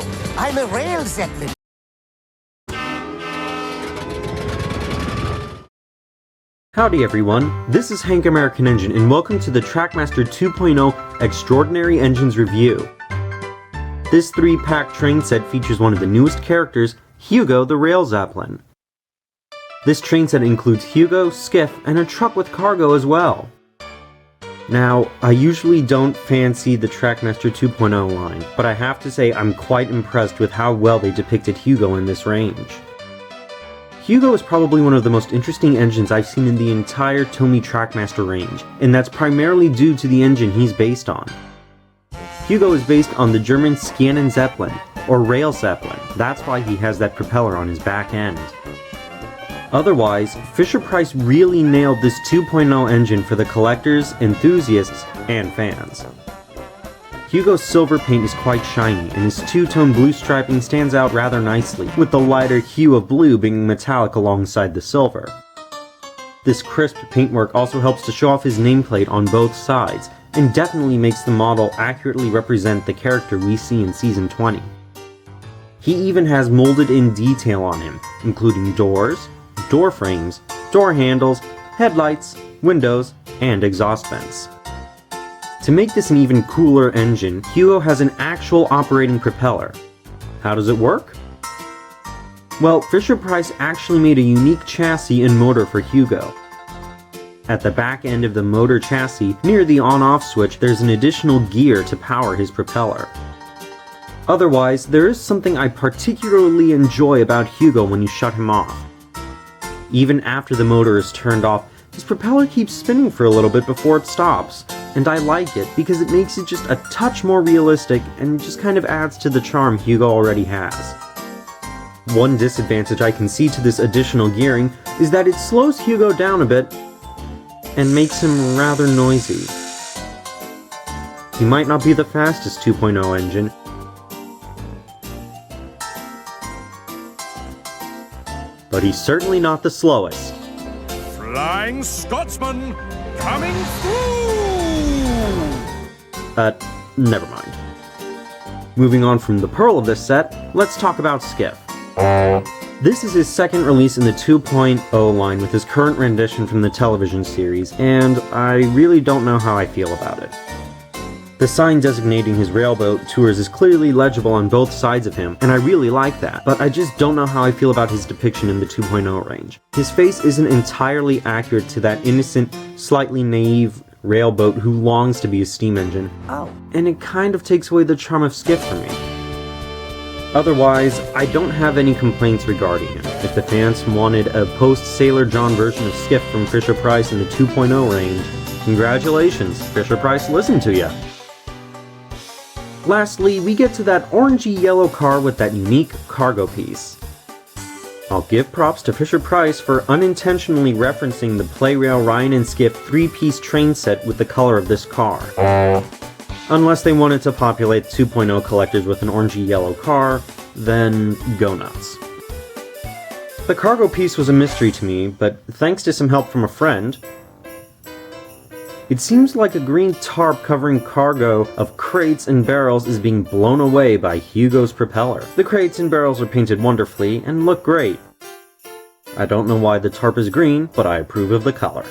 Hugo. I'm a rail zeppelin. Howdy everyone, this is HankAmericanEngine and welcome to the TrackMaster 2.0 Extraordinary Engines Review. This 3-pack train set features one of the newest characters, Hugo the Rail Zeppelin. This train set includes Hugo, Skiff, and a truck with cargo as well. Now, I usually don't fancy the TrackMaster 2.0 line, but I have to say I'm quite impressed with how well they depicted Hugo in this range. Hugo is probably one of the most interesting engines I've seen in the entire Tomy TrackMaster range, and that's primarily due to the engine he's based on. Hugo is based on the German Schienen Zeppelin, or Rail Zeppelin. That's why he has that propeller on his back end. Otherwise, Fisher-Price really nailed this 2.0 engine for the collectors, enthusiasts, and fans. Hugo's silver paint is quite shiny, and his two-tone blue striping stands out rather nicely, with the lighter hue of blue being metallic alongside the silver. This crisp paintwork also helps to show off his nameplate on both sides, and definitely makes the model accurately represent the character we see in Season 20. He even has molded-in detail on him, including doors, door frames, door handles, headlights, windows, and exhaust vents. To make this an even cooler engine, Hugo has an actual operating propeller. How does it work? Well, Fisher-Price actually made a unique chassis and motor for Hugo. At the back end of the motor chassis, near the on-off switch, there's an additional gear to power his propeller. Otherwise, there is something I particularly enjoy about Hugo when you shut him off. Even after the motor is turned off, his propeller keeps spinning for a little bit before it stops. And I like it because it makes it just a touch more realistic and just kind of adds to the charm Hugo already has. One disadvantage I can see to this additional gearing is that it slows Hugo down a bit and makes him rather noisy. He might not be the fastest 2.0 engine, but he's certainly not the slowest. Flying Scotsman coming through! Never mind. Moving on from the pearl of this set, let's talk about Skiff. This is his second release in the 2.0 line with his current rendition from the television series, and I really don't know how I feel about it. The sign designating his railboat tours is clearly legible on both sides of him, and I really like that, but I just don't know how I feel about his depiction in the 2.0 range. His face isn't entirely accurate to that innocent, slightly naive railboat who longs to be a steam engine, and it kind of takes away the charm of Skiff for me. Otherwise, I don't have any complaints regarding him. If the fans wanted a post-Sailor John version of Skiff from Fisher-Price in the 2.0 range, congratulations, Fisher-Price listened to ya. Lastly, we get to that orangey yellow car with that unique cargo piece. I'll give props to Fisher-Price for unintentionally referencing the Playrail Ryan and Skiff 3-piece train set with the color of this car. Unless they wanted to populate 2.0 collectors with an orangey yellow car, then go nuts. The cargo piece was a mystery to me, but thanks to some help from a friend, it seems like a green tarp covering cargo of crates and barrels is being blown away by Hugo's propeller. The crates and barrels are painted wonderfully and look great. I don't know why the tarp is green, but I approve of the color.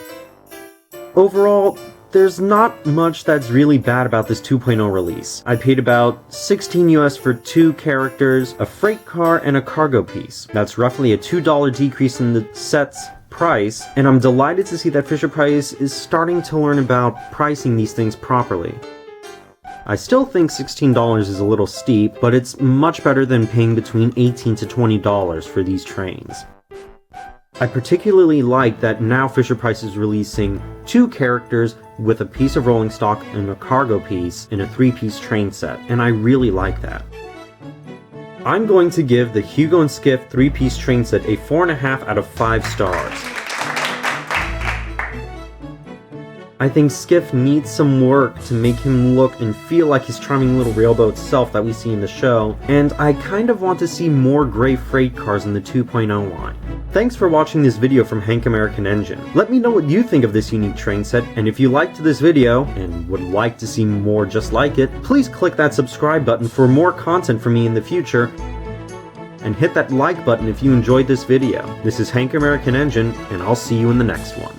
Overall, there's not much that's really bad about this 2.0 release. I paid about $16 US for 2 characters, a freight car, and a cargo piece. That's roughly a $2 decrease in the set's price, and I'm delighted to see that Fisher-Price is starting to learn about pricing these things properly. I still think $16 is a little steep, but it's much better than paying between $18 to $20 for these trains. I particularly like that now Fisher-Price is releasing 2 characters with a piece of rolling stock and a cargo piece in a 3-piece train set, and I really like that. I'm going to give the Hugo and Skiff 3-piece train set a 4.5 out of 5 stars. I think Skiff needs some work to make him look and feel like his charming little railboat self that we see in the show, and I kind of want to see more gray freight cars in the 2.0 line. Thanks for watching this video from HankAmericanEngine. Let me know what you think of this unique train set, and if you liked this video, and would like to see more just like it, please click that subscribe button for more content from me in the future, and hit that like button if you enjoyed this video. This is HankAmericanEngine, and I'll see you in the next one.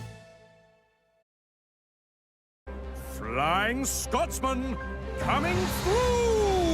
Flying Scotsman coming through!